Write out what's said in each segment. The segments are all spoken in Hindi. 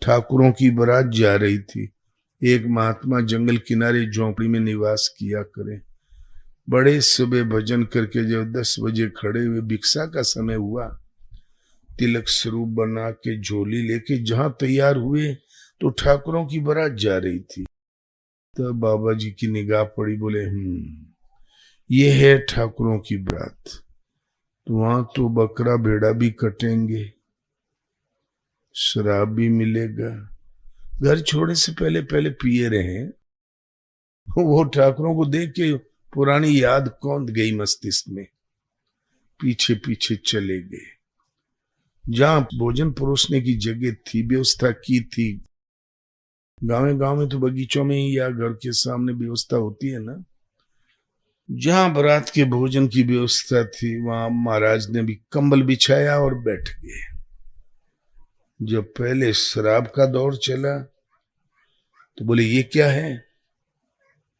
ठाकुरों की बारात जा रही थी। एक महात्मा जंगल किनारे झोंपड़ी में निवास किया करे। बड़े सुबह भजन करके जब 10 बजे खड़े हुए, भिक्षा का समय हुआ, तिलक स्वरूप बना के झोली लेके जहां तैयार हुए तो ठाकुरों की बारात जा रही थी। तब बाबा जी की निगाह पड़ी, बोले ये है ठाकुरों की बारात। तो वहां तो बकरा भेड़ा भी कटेंगे, शराब भी मिलेगा, घर छोड़ने से पहले पहले पिए रहे। वो ठाकुरों को देख के पुरानी याद कौंध गई मस्तिष्क में, पीछे पीछे चले गए। जहां भोजन परोसने की जगह थी, व्यवस्था की थी, गांव में तो बगीचों में ही या घर के सामने व्यवस्था होती है ना, जहां बारात के भोजन की व्यवस्था थी वहां महाराज ने भी कंबल बिछाया और बैठ गए। जब पहले शराब का दौर चला तो बोले ये क्या है?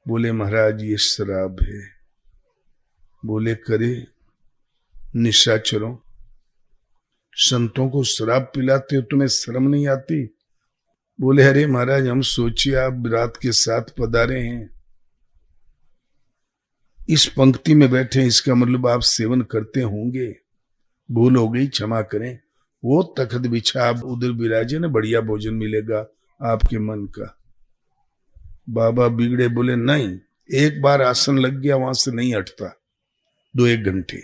बोले महाराज ये शराब है। बोले करे निशाचरों, संतों को शराब पिलाते हो, तुम्हें शर्म नहीं आती? बोले अरे महाराज हम सोचिए आप बारात के साथ पधारे हैं, इस पंक्ति में बैठे, इसका मतलब आप सेवन करते होंगे, भूल हो गई क्षमा करें। वो तख्त बिछा आप उधर विराजे न, बढ़िया भोजन मिलेगा आपके मन का। बाबा बिगड़े, बोले नहीं, एक बार आसन लग गया वहां से नहीं हटता 2-1 घंटे।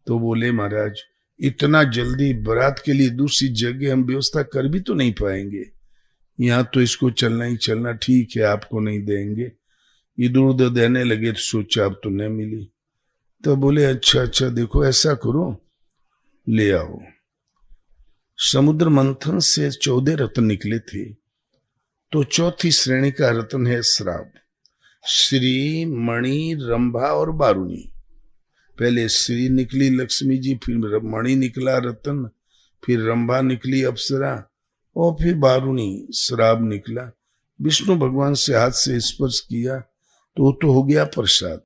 तो बोले महाराज इतना जल्दी बारात के लिए दूसरी जगह हम व्यवस्था कर भी तो नहीं पाएंगे, यहाँ तो इसको चलना ही चलना, ठीक है आपको नहीं देंगे। इधर उधर देने लगे तो सोचा अब तो नहीं मिली। तो बोले अच्छा देखो ऐसा करो, ले आओ। समुद्र मंथन से 14 रत्न निकले थे, तो चौथी श्रेणी का रत्न है शराब। श्री, मणि, रंभा और बारूणी। पहले श्री निकली लक्ष्मी जी, फिर मणि निकला रत्न, फिर रंभा निकली अप्सरा और फिर बारूणी शराब निकला। विष्णु भगवान से हाथ से स्पर्श किया तो हो गया प्रसाद।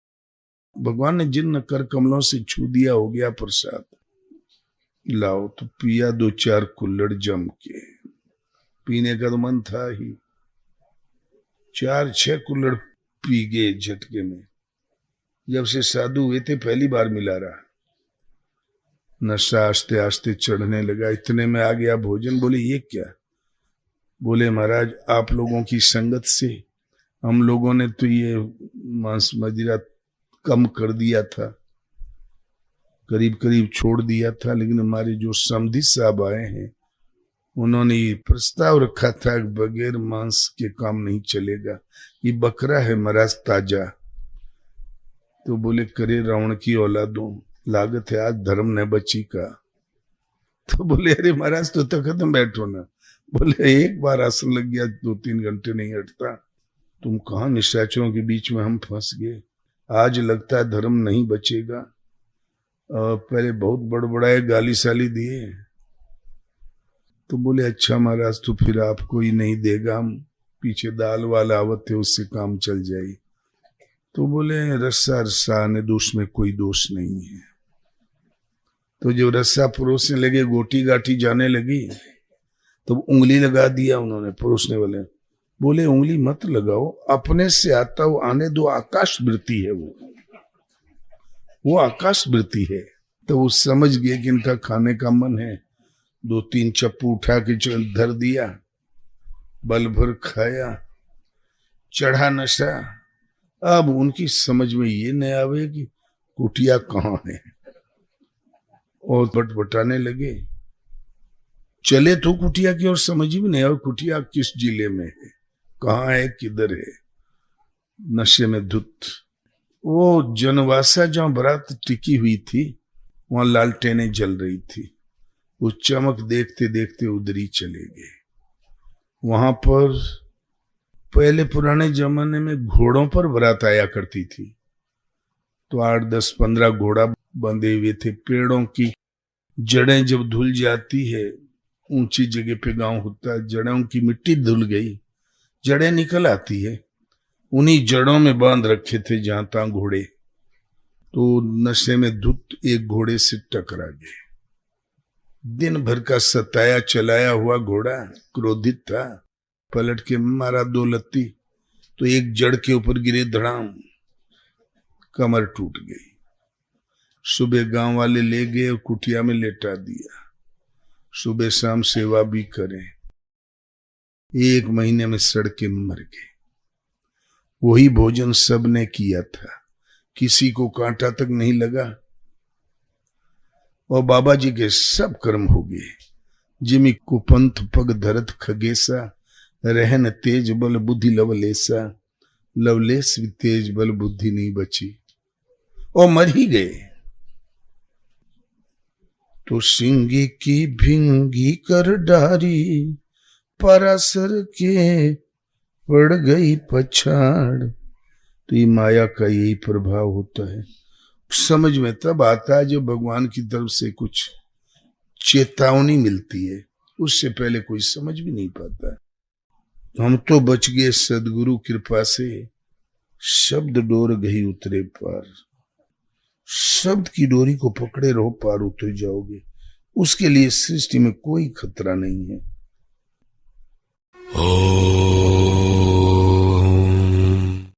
भगवान ने जिन कर कमलों से छू दिया, हो गया प्रसाद। लाओ तो पिया 2-4 कुल्हड़ जम के, पीने का तो मन था ही, 4-6 कुल्हड़ पी गए झटके में। जब से साधु हुए थे पहली बार मिला रहा, नशा आस्ते आस्ते चढ़ने लगा। इतने में आ गया भोजन। बोले ये क्या? बोले महाराज आप लोगों की संगत से हम लोगों ने तो ये मांस मदिरा कम कर दिया था, करीब करीब छोड़ दिया था, लेकिन हमारे जो समधी साहब आए हैं उन्होंने ये प्रस्ताव रखा था बगैर मांस के काम नहीं चलेगा, ये बकरा है महाराज ताजा। तो बोले करे रावण की औलादों, लागत है आज धर्म न बची का। तो बोले अरे महाराज तो तख्त में बैठो ना। बोले एक बार आसन लग गया 2-3 घंटे नहीं हटता। तुम कहां निशाचरों के बीच में हम फंस गए, आज लगता है धर्म नहीं बचेगा। पहले बहुत बड़बड़ाए, गाली साली दिए। तो बोले अच्छा महाराज तो फिर आपको ही नहीं देगा, हम पीछे दाल वाला आवत है उससे काम चल जाए। तो बोले रस्सा ने दोष में कोई दोष नहीं है। तो जो रस्सा परोसने लगे, गोटी गाठी जाने लगी, तो उंगली लगा दिया उन्होंने परोसने वाले। बोले उंगली मत लगाओ, अपने से आता हो आने दो, आकाश वृत्ति है वो आकाश वृत्ति है। तो वो समझ गए कि इनका खाने का मन है। 2-3 चप्पू उठा के धर दिया, बल भर खाया, चढ़ा नशा। अब उनकी समझ में ये नहीं आवे कि कुटिया कहाँ है, और बटबटाने लगे। चले तो कुटिया की और समझ भी नहीं आवे कुटिया किस जिले में है, कहाँ है, किधर है। नशे में धुत। वो जनवासा जहां बारात टिकी हुई थी वहां लालटेनें जल रही थी। वो चमक देखते देखते उधर ही चले गए। वहां पर पहले पुराने जमाने में घोड़ों पर बारात आया करती थी, तो 8-10-15 घोड़ा बंधे हुए थे। पेड़ों की जड़ें जब धुल जाती है, ऊंची जगह पे गांव होता है, जड़ों की मिट्टी धुल गई, जड़ें निकल आती है, उन्हीं जड़ों में बांध रखे थे जहां तहां घोड़े। तो नशे में धुत एक घोड़े से टकरा गए। दिन भर का सताया चलाया हुआ घोड़ा क्रोधित था, पलट के मारा 2 लत्ती तो एक जड़ के ऊपर गिरे, धड़ाम, कमर टूट गई। सुबह गांव वाले ले गए और कुटिया में लेटा दिया। सुबह शाम सेवा भी करें, 1 महीने में सड़ के मर गए। वही भोजन सबने किया था, किसी को कांटा तक नहीं लगा। और बाबा जी के सब कर्म हो गए। जिमि कुपंथ पग धरत खगेसा, रहन तेज बल बुद्धि लवलेसा, लवलेस भी तेज बल बुद्धि नहीं बची, और मर ही गए। तो सिंगी की भिंगी कर डारी, परासर के पड़ गई पछाड़। तो ये माया का यही प्रभाव होता है। समझ में तब आता है जब भगवान की तरफ से कुछ चेतावनी मिलती है, उससे पहले कोई समझ भी नहीं पाता। हम तो बच गए सदगुरु कृपा से, शब्द डोर गई उतरे पार। शब्द की डोरी को पकड़े रहो, पार उतर जाओगे। उसके लिए सृष्टि में कोई खतरा नहीं है।